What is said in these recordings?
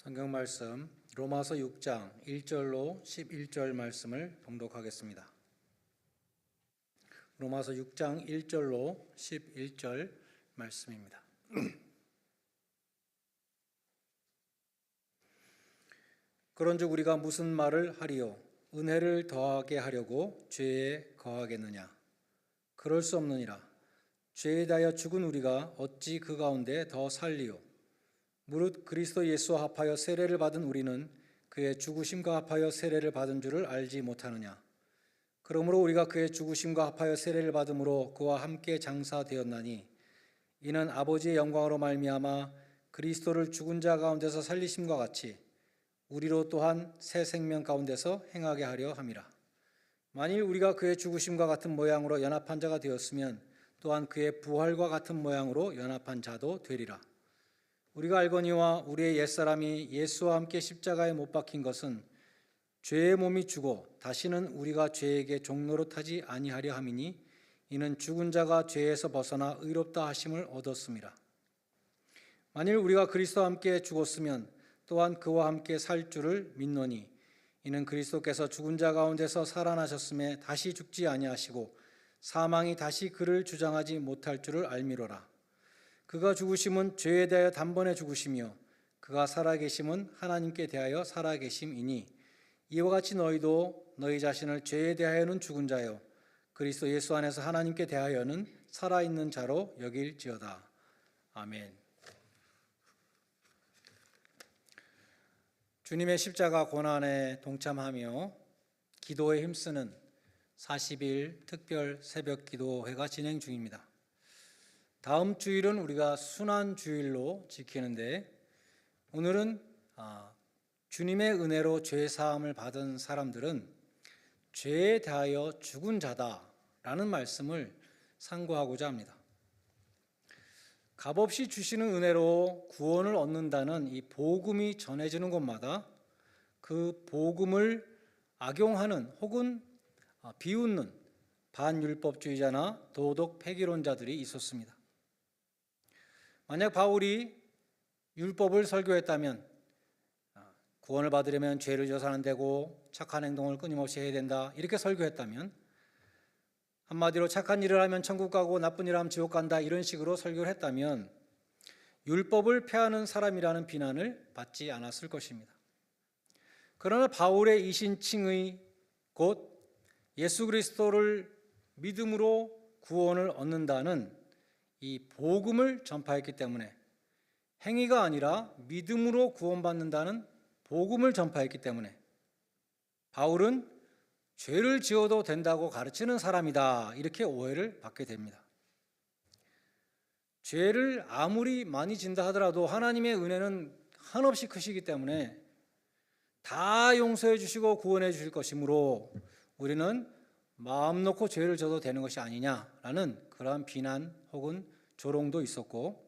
성경 말씀 로마서 6장 1절로 11절 말씀을 봉독하겠습니다. 로마서 6장 1절로 11절 말씀입니다. 그런즉 우리가 무슨 말을 하리요? 은혜를 더하게 하려고 죄에 거하겠느냐? 그럴 수 없느니라. 죄에 대하여 죽은 우리가 어찌 그 가운데 더 살리요? 무릇 그리스도 예수와 합하여 세례를 받은 우리는 그의 죽으심과 합하여 세례를 받은 줄을 알지 못하느냐? 그러므로 우리가 그의 죽으심과 합하여 세례를 받음으로 그와 함께 장사되었나니 이는 아버지의 영광으로 말미암아 그리스도를 죽은 자 가운데서 살리심과 같이 우리로 또한 새 생명 가운데서 행하게 하려 함이라. 만일 우리가 그의 죽으심과 같은 모양으로 연합한 자가 되었으면 또한 그의 부활과 같은 모양으로 연합한 자도 되리라. 우리가 알거니와 우리의 옛사람이 예수와 함께 십자가에 못 박힌 것은 죄의 몸이 죽어 다시는 우리가 죄에게 종노릇하지 아니하려 함이니 이는 죽은 자가 죄에서 벗어나 의롭다 하심을 얻었음이라. 만일 우리가 그리스도와 함께 죽었으면 또한 그와 함께 살 줄을 믿노니 이는 그리스도께서 죽은 자 가운데서 살아나셨음에 다시 죽지 아니하시고 사망이 다시 그를 주장하지 못할 줄을 알미로라. 그가 죽으심은 죄에 대하여 단번에 죽으시며 그가 살아계심은 하나님께 대하여 살아계심이니 이와 같이 너희도 너희 자신을 죄에 대하여는 죽은 자요 그리스도 예수 안에서 하나님께 대하여는 살아있는 자로 여길지어다. 아멘. 주님의 십자가 고난에 동참하며 기도에 힘쓰는 40일 특별 새벽 기도회가 진행 중입니다. 다음 주일은 우리가 순환주일로 지키는데 오늘은 주님의 은혜로 죄사함을 받은 사람들은 죄에 대하여 죽은 자다라는 말씀을 상고하고자 합니다. 값없이 주시는 은혜로 구원을 얻는다는 이 복음이 전해지는 곳마다 그 복음을 악용하는 혹은 비웃는 반율법주의자나 도덕 폐기론자들이 있었습니다. 만약 바울이 율법을 설교했다면 구원을 받으려면 죄를 져서 안 되고 착한 행동을 끊임없이 해야 된다 이렇게 설교했다면 한마디로 착한 일을 하면 천국 가고 나쁜 일을 하면 지옥 간다 이런 식으로 설교를 했다면 율법을 폐하는 사람이라는 비난을 받지 않았을 것입니다. 그러나 바울의 이신칭의 곧 예수 그리스도를 믿음으로 구원을 얻는다는 이 복음을 전파했기 때문에 행위가 아니라 믿음으로 구원받는다는 복음을 전파했기 때문에 바울은 죄를 지어도 된다고 가르치는 사람이다 이렇게 오해를 받게 됩니다. 죄를 아무리 많이 진다 하더라도 하나님의 은혜는 한없이 크시기 때문에 다 용서해 주시고 구원해 주실 것이므로 우리는 마음 놓고 죄를 져도 되는 것이 아니냐라는 그러한 비난 혹은 조롱도 있었고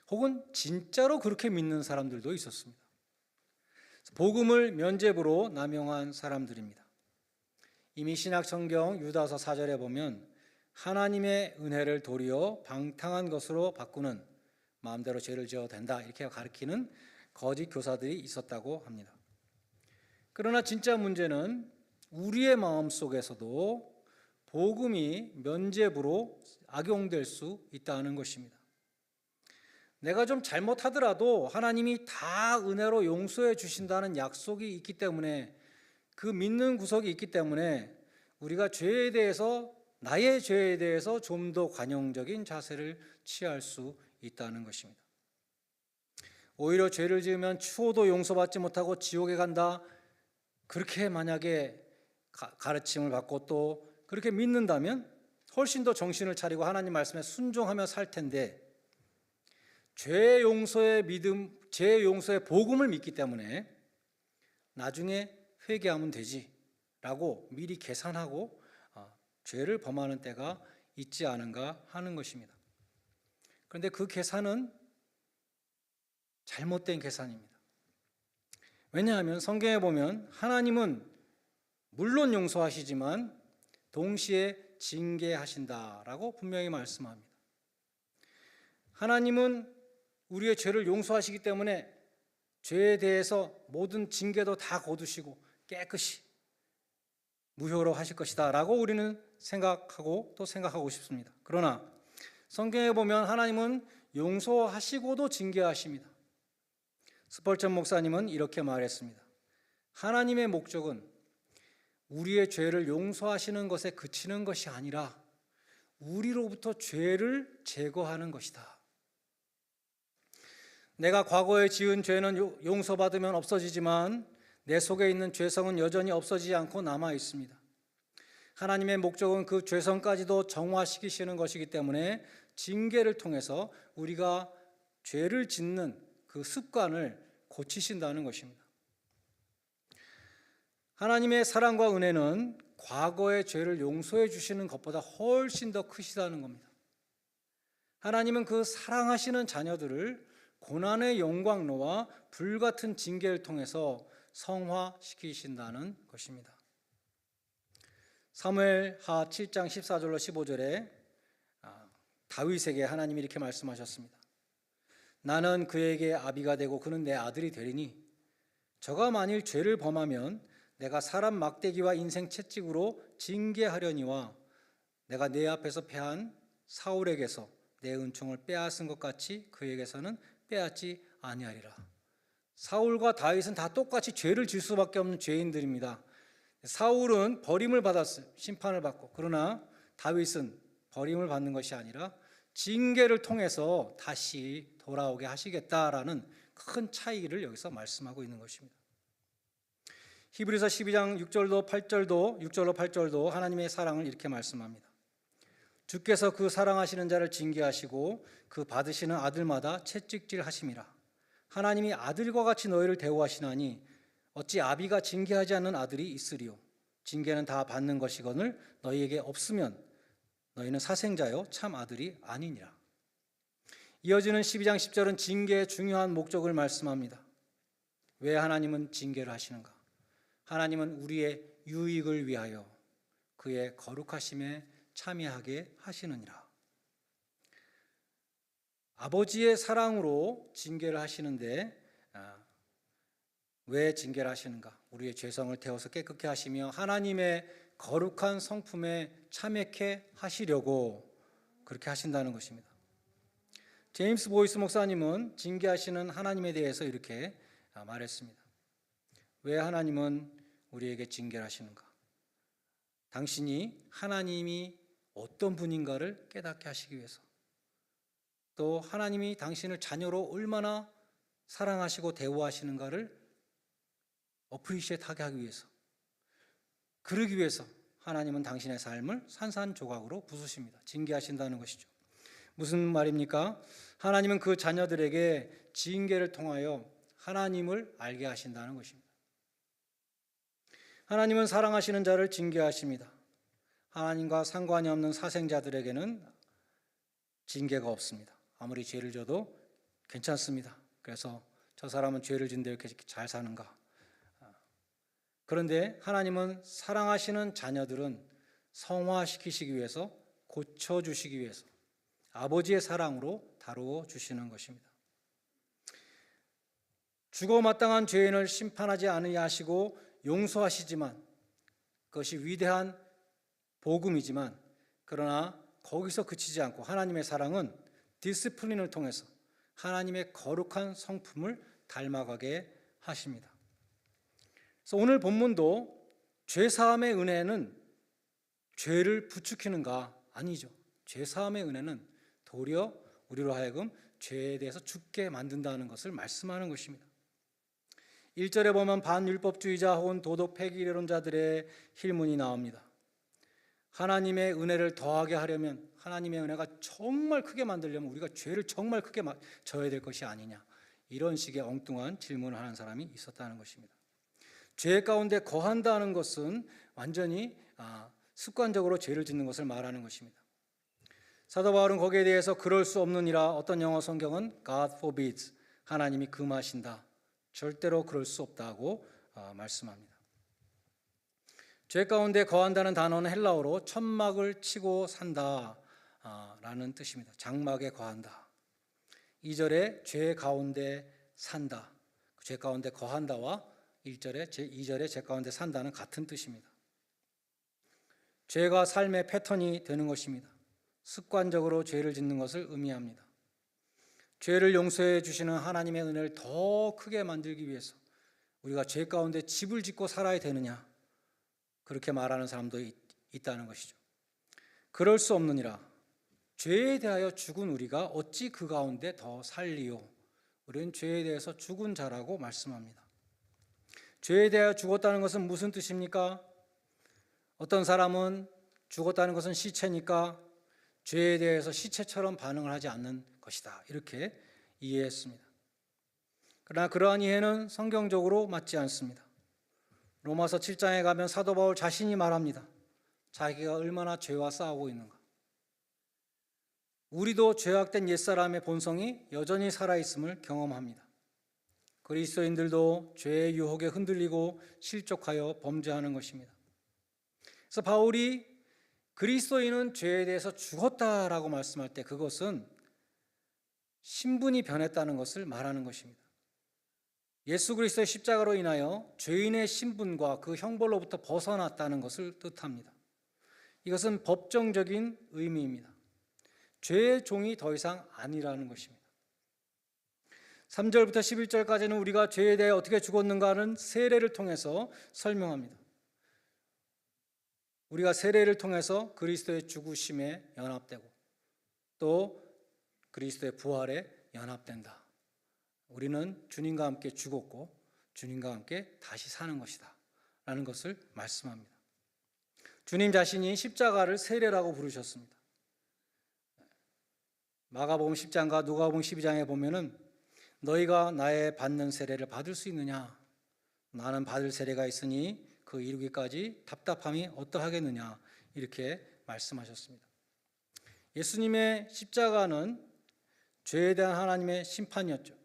혹은 진짜로 그렇게 믿는 사람들도 있었습니다. 복음을 면죄부로 남용한 사람들입니다. 이미 신약성경 유다서 4절에 보면 하나님의 은혜를 도리어 방탕한 것으로 바꾸는 마음대로 죄를 지어도 된다 이렇게 가르치는 거짓 교사들이 있었다고 합니다. 그러나 진짜 문제는 우리의 마음 속에서도 복음이 면죄부로 악용될 수 있다는 것입니다. 내가 좀 잘못하더라도 하나님이 다 은혜로 용서해 주신다는 약속이 있기 때문에 그 믿는 구석이 있기 때문에 우리가 죄에 대해서 나의 죄에 대해서 좀 더 관용적인 자세를 취할 수 있다는 것입니다. 오히려 죄를 지으면 추호도 용서받지 못하고 지옥에 간다 그렇게 만약에 가르침을 받고 또 그렇게 믿는다면 훨씬 더 정신을 차리고 하나님 말씀에 순종하며 살 텐데 죄 용서의 믿음, 죄 용서의 복음을 믿기 때문에 나중에 회개하면 되지라고 미리 계산하고 죄를 범하는 때가 있지 않은가 하는 것입니다. 그런데 그 계산은 잘못된 계산입니다. 왜냐하면 성경에 보면 하나님은 물론 용서하시지만 동시에 징계하신다라고 분명히 말씀합니다. 하나님은 우리의 죄를 용서하시기 때문에 죄에 대해서 모든 징계도 다 거두시고 깨끗이 무효로 하실 것이다 라고 우리는 생각하고 또 생각하고 싶습니다. 그러나 성경에 보면 하나님은 용서하시고도 징계하십니다. 스펄전 목사님은 이렇게 말했습니다. 하나님의 목적은 우리의 죄를 용서하시는 것에 그치는 것이 아니라 우리로부터 죄를 제거하는 것이다. 내가 과거에 지은 죄는 용서받으면 없어지지만 내 속에 있는 죄성은 여전히 없어지지 않고 남아 있습니다. 하나님의 목적은 그 죄성까지도 정화시키시는 것이기 때문에 징계를 통해서 우리가 죄를 짓는 그 습관을 고치신다는 것입니다. 하나님의 사랑과 은혜는 과거의 죄를 용서해 주시는 것보다 훨씬 더 크시다는 겁니다. 하나님은 그 사랑하시는 자녀들을 고난의 영광로와 불같은 징계를 통해서 성화시키신다는 것입니다. 사무엘하 7장 14절로 15절에 다윗에게 하나님이 이렇게 말씀하셨습니다. 나는 그에게 아비가 되고 그는 내 아들이 되리니 저가 만일 죄를 범하면 내가 사람 막대기와 인생 채찍으로 징계하려니와 내가 내 앞에서 패한 사울에게서 내 은총을 빼앗은 것 같이 그에게서는 빼앗지 아니하리라. 사울과 다윗은 다 똑같이 죄를 질 수밖에 없는 죄인들입니다. 사울은 버림을 받았어요. 심판을 받고. 그러나 다윗은 버림을 받는 것이 아니라 징계를 통해서 다시 돌아오게 하시겠다라는 큰 차이를 여기서 말씀하고 있는 것입니다. 히브리서 12장 6절로 8절도 하나님의 사랑을 이렇게 말씀합니다. 주께서 그 사랑하시는 자를 징계하시고 그 받으시는 아들마다 채찍질 하심이라. 하나님이 아들과 같이 너희를 대우하시나니 어찌 아비가 징계하지 않는 아들이 있으리요. 징계는 다 받는 것이거늘 너희에게 없으면 너희는 사생자요 참 아들이 아니니라. 이어지는 12장 10절은 징계의 중요한 목적을 말씀합니다. 왜 하나님은 징계를 하시는가? 하나님은 우리의 유익을 위하여 그의 거룩하심에 참여하게 하시느니라. 아버지의 사랑으로 징계를 하시는데 왜 징계를 하시는가? 우리의 죄성을 태워서 깨끗게 하시며 하나님의 거룩한 성품에 참여케 하시려고 그렇게 하신다는 것입니다. 제임스 보이스 목사님은 징계하시는 하나님에 대해서 이렇게 말했습니다. 왜 하나님은 우리에게 징계를 하시는가? 당신이 하나님이 어떤 분인가를 깨닫게 하시기 위해서, 또 하나님이 당신을 자녀로 얼마나 사랑하시고 대우하시는가를 어프리시에이트하게 하기 위해서, 그러기 위해서 하나님은 당신의 삶을 산산조각으로 부수십니다. 징계하신다는 것이죠. 무슨 말입니까? 하나님은 그 자녀들에게 징계를 통하여 하나님을 알게 하신다는 것입니다. 하나님은 사랑하시는 자를 징계하십니다. 하나님과 상관이 없는 사생자들에게는 징계가 없습니다. 아무리 죄를 져도 괜찮습니다. 그래서 저 사람은 죄를 짓는데 이렇게 잘 사는가? 그런데 하나님은 사랑하시는 자녀들은 성화시키시기 위해서, 고쳐주시기 위해서 아버지의 사랑으로 다루어 주시는 것입니다. 죽어 마땅한 죄인을 심판하지 아니하시고 용서하시지만, 그것이 위대한 복음이지만, 그러나 거기서 그치지 않고 하나님의 사랑은 디스플린을 통해서 하나님의 거룩한 성품을 닮아가게 하십니다. 그래서 오늘 본문도 죄사함의 은혜는 죄를 부추기는가? 아니죠. 죄사함의 은혜는 도리어 우리로 하여금 죄에 대해서 죽게 만든다는 것을 말씀하는 것입니다. 1절에 보면 반율법주의자 혹은 도덕 폐기론자들의 힐문이 나옵니다. 하나님의 은혜를 더하게 하려면, 하나님의 은혜가 정말 크게 만들려면 우리가 죄를 정말 크게 져야 될 것이 아니냐, 이런 식의 엉뚱한 질문을 하는 사람이 있었다는 것입니다. 죄 가운데 거한다는 것은 완전히 습관적으로 죄를 짓는 것을 말하는 것입니다. 사도 바울은 거기에 대해서 그럴 수 없느니라, 어떤 영어 성경은 God forbids, 하나님이 금하신다, 절대로 그럴 수 없다고 말씀합니다. 죄 가운데 거한다는 단어는 헬라어로 천막을 치고 산다 라는 뜻입니다. 장막에 거한다. 2절에 죄 가운데 산다. 죄 가운데 거한다와 1절에 2절에 죄 가운데 산다는 같은 뜻입니다. 죄가 삶의 패턴이 되는 것입니다. 습관적으로 죄를 짓는 것을 의미합니다. 죄를 용서해 주시는 하나님의 은혜를 더 크게 만들기 위해서 우리가 죄 가운데 집을 짓고 살아야 되느냐, 그렇게 말하는 사람도 있다는 것이죠. 그럴 수 없느니라. 죄에 대하여 죽은 우리가 어찌 그 가운데 더 살리요. 우리는 죄에 대해서 죽은 자라고 말씀합니다. 죄에 대하여 죽었다는 것은 무슨 뜻입니까? 어떤 사람은 죽었다는 것은 시체니까 죄에 대해서 시체처럼 반응을 하지 않는 것이다, 이렇게 이해했습니다. 그러나 그러한 이해는 성경적으로 맞지 않습니다. 로마서 7장에 가면 사도 바울 자신이 말합니다. 자기가 얼마나 죄와 싸우고 있는가. 우리도 죄악된 옛사람의 본성이 여전히 살아있음을 경험합니다. 그리스도인들도 죄의 유혹에 흔들리고 실족하여 범죄하는 것입니다. 그래서 바울이 그리스도인은 죄에 대해서 죽었다라고 말씀할 때 그것은 신분이 변했다는 것을 말하는 것입니다. 예수 그리스도의 십자가로 인하여 죄인의 신분과 그 형벌로부터 벗어났다는 것을 뜻합니다. 이것은 법정적인 의미입니다. 죄의 종이 더 이상 아니라는 것입니다. 3절부터 11절까지는 우리가 죄에 대해 어떻게 죽었는가는 세례를 통해서 설명합니다. 우리가 세례를 통해서 그리스도의 죽으심에 연합되고 또 그리스도의 부활에 연합된다. 우리는 주님과 함께 죽었고 주님과 함께 다시 사는 것이다 라는 것을 말씀합니다. 주님 자신이 십자가를 세례라고 부르셨습니다. 마가복음 10장과 누가복음 12장에 보면은 너희가 나의 받는 세례를 받을 수 있느냐? 나는 받을 세례가 있으니 그 이루기까지 답답함이 어떠하겠느냐? 이렇게 말씀하셨습니다. 예수님의 십자가는 죄에 대한 하나님의 심판이었죠.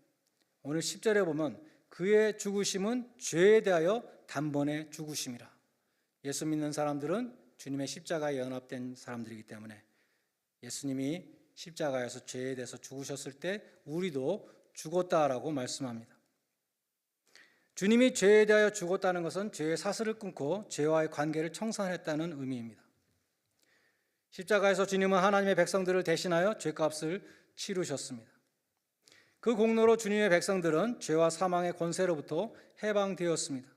오늘 10절에 보면 그의 죽으심은 죄에 대하여 단번에 죽으심이라. 예수 믿는 사람들은 주님의 십자가에 연합된 사람들이기 때문에 예수님이 십자가에서 죄에 대해서 죽으셨을 때 우리도 죽었다라고 말씀합니다. 주님이 죄에 대하여 죽었다는 것은 죄의 사슬을 끊고 죄와의 관계를 청산했다는 의미입니다. 십자가에서 주님은 하나님의 백성들을 대신하여 죄값을 치르셨습니다. 그 공로로 주님의 백성들은 죄와 사망의 권세로부터 해방되었습니다.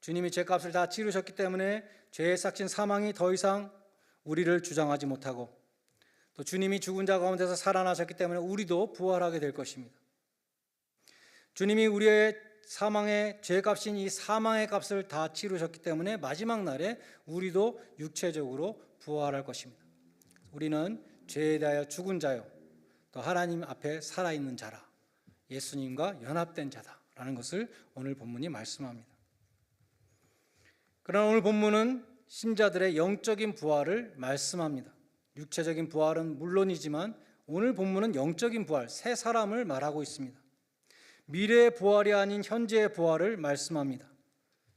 주님이 죄값을 다 치르셨기 때문에 죄의 삭신 사망이 더 이상 우리를 주장하지 못하고 또 주님이 죽은 자 가운데서 살아나셨기 때문에 우리도 부활하게 될 것입니다. 주님이 우리의 사망의 죄값인 이 사망의 값을 다 치르셨기 때문에 마지막 날에 우리도 육체적으로 부활할 것입니다. 우리는 죄에 대하여 죽은 자요 또 하나님 앞에 살아있는 자라, 예수님과 연합된 자다라는 것을 오늘 본문이 말씀합니다. 그러나 오늘 본문은 신자들의 영적인 부활을 말씀합니다. 육체적인 부활은 물론이지만 오늘 본문은 영적인 부활, 새 사람을 말하고 있습니다. 미래의 부활이 아닌 현재의 부활을 말씀합니다.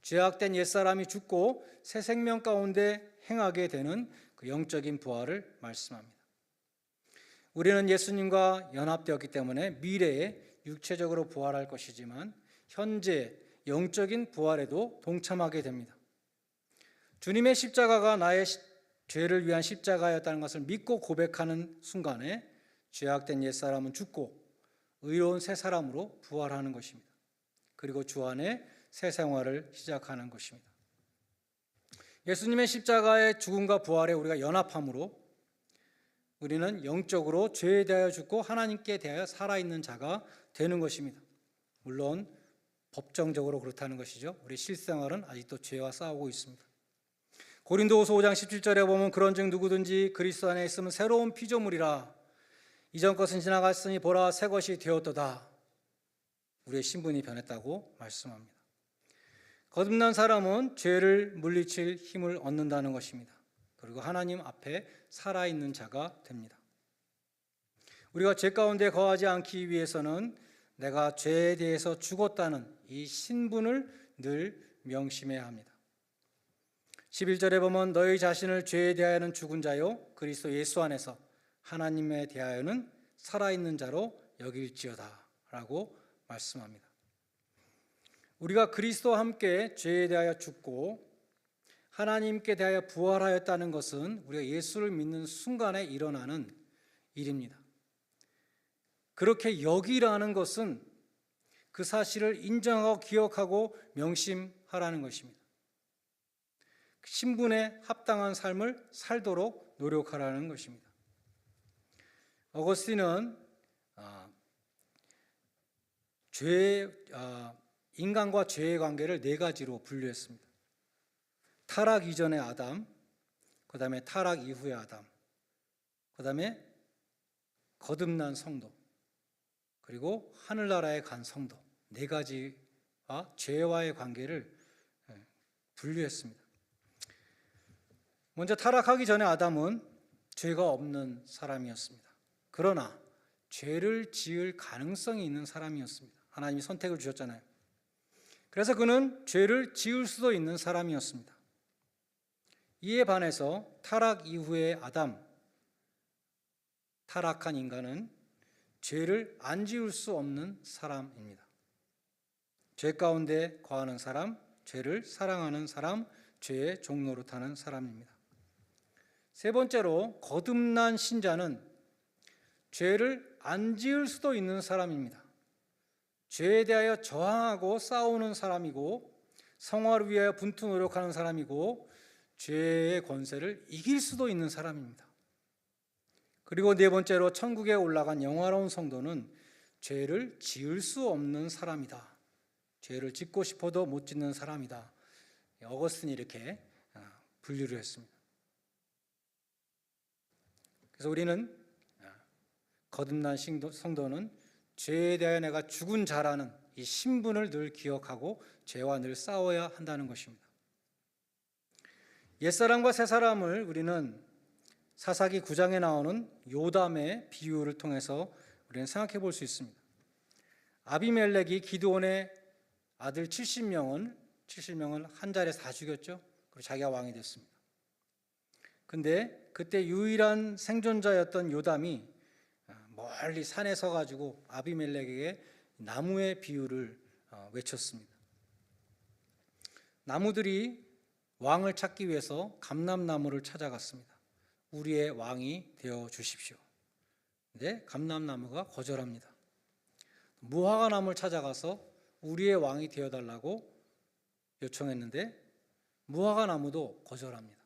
죄악된 옛사람이 죽고 새 생명 가운데 행하게 되는 그 영적인 부활을 말씀합니다. 우리는 예수님과 연합되었기 때문에 미래에 육체적으로 부활할 것이지만 현재 영적인 부활에도 동참하게 됩니다. 주님의 십자가가 나의 죄를 위한 십자가였다는 것을 믿고 고백하는 순간에 죄악된 옛사람은 죽고 의로운 새 사람으로 부활하는 것입니다. 그리고 주 안에 새 생활을 시작하는 것입니다. 예수님의 십자가의 죽음과 부활에 우리가 연합함으로 우리는 영적으로 죄에 대하여 죽고 하나님께 대하여 살아있는 자가 되는 것입니다. 물론 법정적으로 그렇다는 것이죠. 우리 실생활은 아직도 죄와 싸우고 있습니다. 고린도후서 5장 17절에 보면 그런즉 누구든지 그리스도 안에 있으면 새로운 피조물이라 이전 것은 지나갔으니 보라 새 것이 되었도다. 우리의 신분이 변했다고 말씀합니다. 거듭난 사람은 죄를 물리칠 힘을 얻는다는 것입니다. 그리고 하나님 앞에 살아있는 자가 됩니다. 우리가 죄 가운데 거하지 않기 위해서는 내가 죄에 대해서 죽었다는 이 신분을 늘 명심해야 합니다. 11절에 보면 너희 자신을 죄에 대하여는 죽은 자요 그리스도 예수 안에서 하나님에 대하여는 살아있는 자로 여길지어다 라고 말씀합니다. 우리가 그리스도와 함께 죄에 대하여 죽고 하나님께 대하여 부활하였다는 것은 우리가 예수를 믿는 순간에 일어나는 일입니다. 그렇게 여기라는 것은 그 사실을 인정하고 기억하고 명심하라는 것입니다. 신분에 합당한 삶을 살도록 노력하라는 것입니다. 어거스틴은 인간과 죄의 관계를 네 가지로 분류했습니다. 타락 이전의 아담, 그 다음에 타락 이후의 아담, 그 다음에 거듭난 성도, 그리고 하늘나라에 간 성도, 네 가지와 죄와의 관계를 분류했습니다. 먼저 타락하기 전에 아담은 죄가 없는 사람이었습니다. 그러나 죄를 지을 가능성이 있는 사람이었습니다. 하나님이 선택을 주셨잖아요. 그래서 그는 죄를 지을 수도 있는 사람이었습니다. 이에 반해서 타락 이후의 아담, 타락한 인간은 죄를 안 지을 수 없는 사람입니다. 죄 가운데 거하는 사람, 죄를 사랑하는 사람, 죄의 종로로 타는 사람입니다. 세 번째로 거듭난 신자는 죄를 안 지을 수도 있는 사람입니다. 죄에 대하여 저항하고 싸우는 사람이고 성화를 위하여 분투 노력하는 사람이고 죄의 권세를 이길 수도 있는 사람입니다. 그리고 네 번째로 천국에 올라간 영화로운 성도는 죄를 지을 수 없는 사람이다. 죄를 짓고 싶어도 못 짓는 사람이다. 어거스틴이 이렇게 분류를 했습니다. 그래서 우리는 거듭난 성도는 죄에 대하여 내가 죽은 자라는 이 신분을 늘 기억하고 죄와 늘 싸워야 한다는 것입니다. 옛사람과 새사람을 우리는 사사기 9장에 나오는 요담의 비유를 통해서 우리는 생각해 볼 수 있습니다. 아비멜렉이 기드온의 아들 70명을 한 자리에서 다 죽였죠. 그리고 자기가 왕이 됐습니다. 근데 그때 유일한 생존자였던 요담이 멀리 산에 서가지고 아비멜렉에게 나무의 비유를 외쳤습니다. 나무들이 왕을 찾기 위해서 감람나무를 찾아갔습니다. 우리의 왕이 되어 주십시오. 근데 감람나무가 거절합니다. 무화과나무를 찾아가서 우리의 왕이 되어달라고 요청했는데 무화과나무도 거절합니다.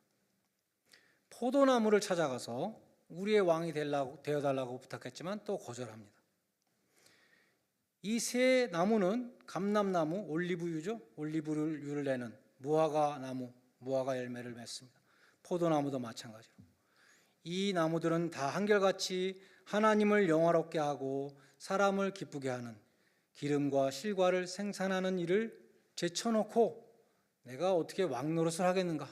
포도나무를 찾아가서 우리의 왕이 되어달라고 부탁했지만 또 거절합니다. 이 세 나무는 감람나무, 올리브유죠. 올리브유를 내는 무화과나무, 무화과 열매를 맺습니다. 포도나무도 마찬가지로. 이 나무들은 다 한결같이 하나님을 영화롭게 하고 사람을 기쁘게 하는 기름과 실과를 생산하는 일을 제쳐놓고 내가 어떻게 왕 노릇을 하겠는가?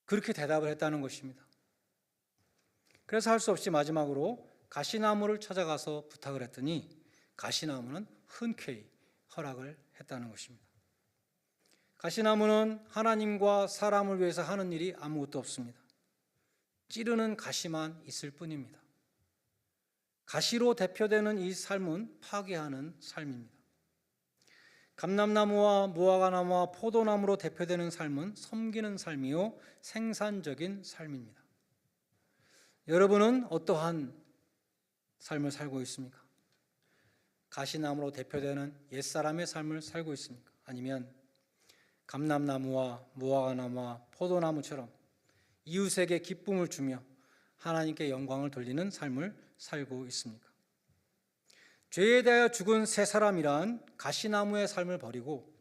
그렇게 대답을 했다는 것입니다. 그래서 할 수 없이 마지막으로 가시나무를 찾아가서 부탁을 했더니 가시나무는 흔쾌히 허락을 했다는 것입니다. 가시나무는 하나님과 사람을 위해서 하는 일이 아무것도 없습니다. 찌르는 가시만 있을 뿐입니다. 가시로 대표되는 이 삶은 파괴하는 삶입니다. 감람나무와 무화과나무와 포도나무로 대표되는 삶은 섬기는 삶이요 생산적인 삶입니다. 여러분은 어떠한 삶을 살고 있습니까? 가시나무로 대표되는 옛사람의 삶을 살고 있습니까? 아니면 감람나무와 무화과나무와 포도나무처럼 이웃에게 기쁨을 주며 하나님께 영광을 돌리는 삶을 살고 있습니까? 죄에 대하여 죽은 새 사람이란 가시나무의 삶을 버리고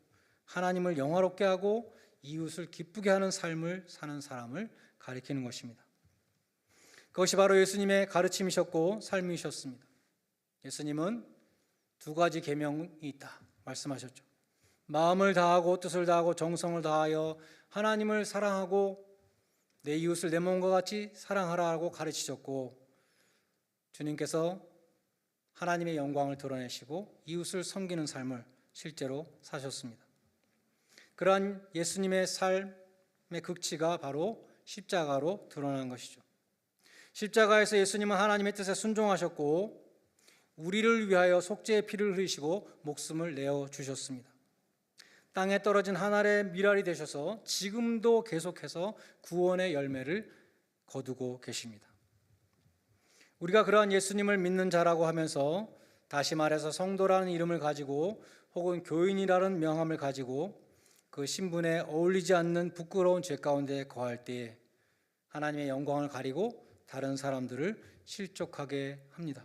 하나님을 영화롭게 하고 이웃을 기쁘게 하는 삶을 사는 사람을 가리키는 것입니다. 그것이 바로 예수님의 가르침이셨고 삶이셨습니다. 예수님은 두 가지 계명이 있다 말씀하셨죠. 마음을 다하고 뜻을 다하고 정성을 다하여 하나님을 사랑하고 내 이웃을 내 몸과 같이 사랑하라고 가르치셨고, 주님께서 하나님의 영광을 드러내시고 이웃을 섬기는 삶을 실제로 사셨습니다. 그러한 예수님의 삶의 극치가 바로 십자가로 드러난 것이죠. 십자가에서 예수님은 하나님의 뜻에 순종하셨고 우리를 위하여 속죄의 피를 흘리시고 목숨을 내어 주셨습니다. 땅에 떨어진 한 알의 밀알이 되셔서 지금도 계속해서 구원의 열매를 거두고 계십니다. 우리가 그러한 예수님을 믿는 자라고 하면서, 다시 말해서 성도라는 이름을 가지고 혹은 교인이라는 명함을 가지고 그 신분에 어울리지 않는 부끄러운 죄 가운데 거할 때에 하나님의 영광을 가리고 다른 사람들을 실족하게 합니다.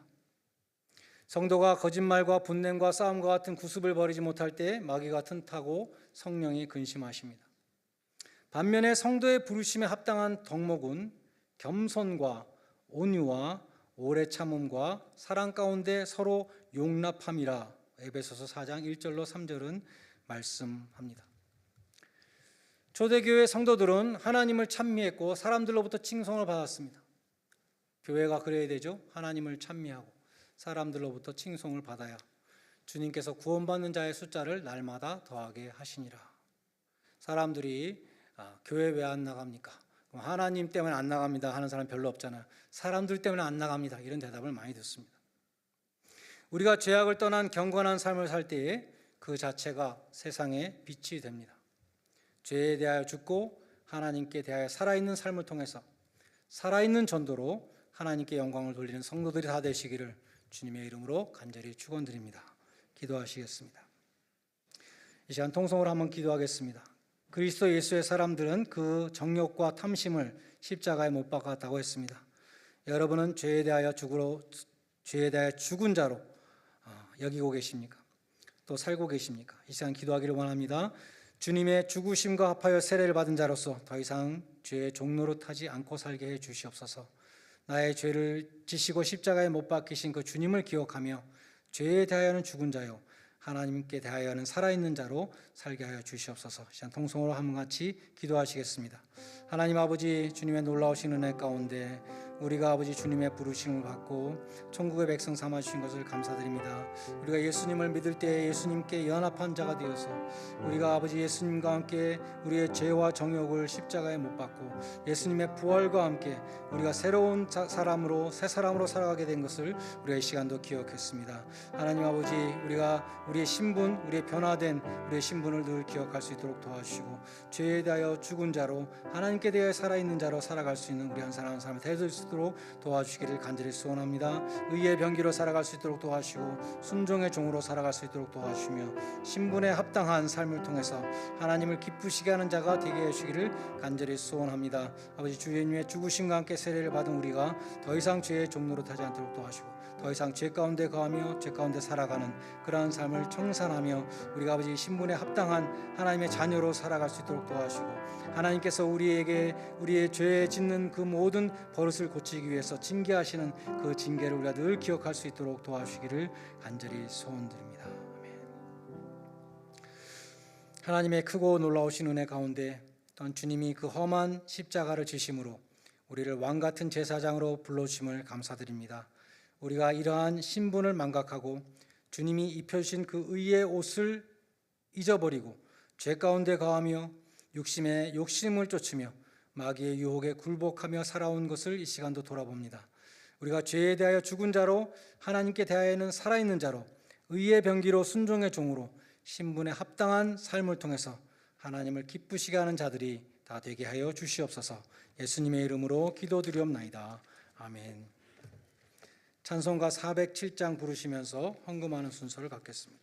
성도가 거짓말과 분냄과 싸움과 같은 구습을 버리지 못할 때 마귀가 틈타고 성령이 근심하십니다. 반면에 성도의 부르심에 합당한 덕목은 겸손과 온유와 오래 참음과 사랑 가운데 서로 용납함이라 에베소서 4장 1절로 3절은 말씀합니다. 초대교회 성도들은 하나님을 찬미했고 사람들로부터 칭송을 받았습니다. 교회가 그래야 되죠. 하나님을 찬미하고 사람들로부터 칭송을 받아야 주님께서 구원받는 자의 숫자를 날마다 더하게 하시니라. 사람들이 교회 왜 안 나갑니까? 하나님 때문에 안 나갑니다 하는 사람 별로 없잖아요. 사람들 때문에 안 나갑니다, 이런 대답을 많이 듣습니다. 우리가 죄악을 떠난 경건한 삶을 살 때에 그 자체가 세상의 빛이 됩니다. 죄에 대하여 죽고 하나님께 대하여 살아있는 삶을 통해서 살아있는 전도로 하나님께 영광을 돌리는 성도들이 다 되시기를 주님의 이름으로 간절히 축원드립니다. 기도하시겠습니다. 이 시간 통성으로 한번 기도하겠습니다. 그리스도 예수의 사람들은 그 정욕과 탐심을 십자가에 못 박았다고 했습니다. 여러분은 죄에 대하여 죽은 자로 여기고 계십니까? 또 살고 계십니까? 이 시간 기도하기를 원합니다. 주님의 죽으심과 합하여 세례를 받은 자로서 더 이상 죄의 종로로 타지 않고 살게 해 주시옵소서. 나의 죄를 지시고 십자가에 못 박히신 그 주님을 기억하며 죄에 대하여는 죽은 자요 하나님께 대하여는 살아있는 자로 살게 하여 주시옵소서. 시간 통성으로 한번 같이 기도하시겠습니다. 하나님 아버지, 주님의 놀라우신 은혜 가운데 우리가 아버지 주님의 부르심을 받고 천국의 백성 삼아주신 것을 감사드립니다. 우리가 예수님을 믿을 때 예수님께 연합한 자가 되어서 우리가 아버지 예수님과 함께 우리의 죄와 정욕을 십자가에 못 박고 예수님의 부활과 함께 우리가 새로운 사람으로 새 사람으로 살아가게 된 것을 우리가 이 시간도 기억했습니다. 하나님 아버지, 우리가 우리의 신분, 우리의 변화된 우리의 신분을 늘 기억할 수 있도록 도와주시고 죄에 대하여 죽은 자로 하나님께 대하여 살아있는 자로 살아갈 수 있는 우리 한 사람 한 사람을 대할 수 있도록 도와주시기를 간절히 소원합니다. 의의 병기로 살아갈 수 있도록 도와주시고 순종의 종으로 살아갈 수 있도록 도와주시며 신분에 합당한 삶을 통해서 하나님을 기쁘시게 하는 자가 되게 해주시기를 간절히 소원합니다. 아버지, 주 예수님의 죽으심과 함께 세례를 받은 우리가 더 이상 죄의 종로로 타지 않도록 도와주시고 더 이상 죄 가운데 거하며 죄 가운데 살아가는 그러한 삶을 청산하며 우리가 아버지 신분에 합당한 하나님의 자녀로 살아갈 수 있도록 도와주시고 하나님께서 우리에게 우리의 죄에 짓는 그 모든 버릇을 고치기 위해서 징계하시는 그 징계를 우리가 늘 기억할 수 있도록 도와주시기를 간절히 소원드립니다. 아멘. 하나님의 크고 놀라우신 은혜 가운데 또한 주님이 그 험한 십자가를 지심으로 우리를 왕같은 제사장으로 불러주심을 감사드립니다. 우리가 이러한 신분을 망각하고 주님이 입혀주신 그 의의 옷을 잊어버리고 죄 가운데 거하며 육심의 욕심을 쫓으며 마귀의 유혹에 굴복하며 살아온 것을 이 시간도 돌아봅니다. 우리가 죄에 대하여 죽은 자로 하나님께 대하여는 살아있는 자로 의의 병기로 순종의 종으로 신분에 합당한 삶을 통해서 하나님을 기쁘시게 하는 자들이 다 되게 하여 주시옵소서. 예수님의 이름으로 기도드리옵나이다. 아멘. 찬송가 407장 부르시면서 헌금하는 순서를 갖겠습니다.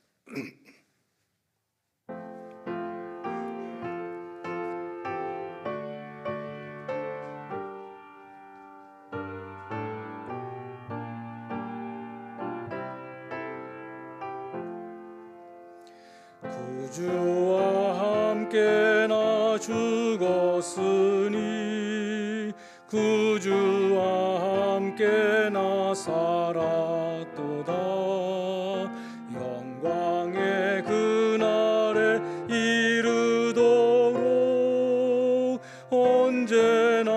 구주와 함께 나 죽었으니 구주와 함께 나 살았도다. 영광의 그날에 이르도록 언제나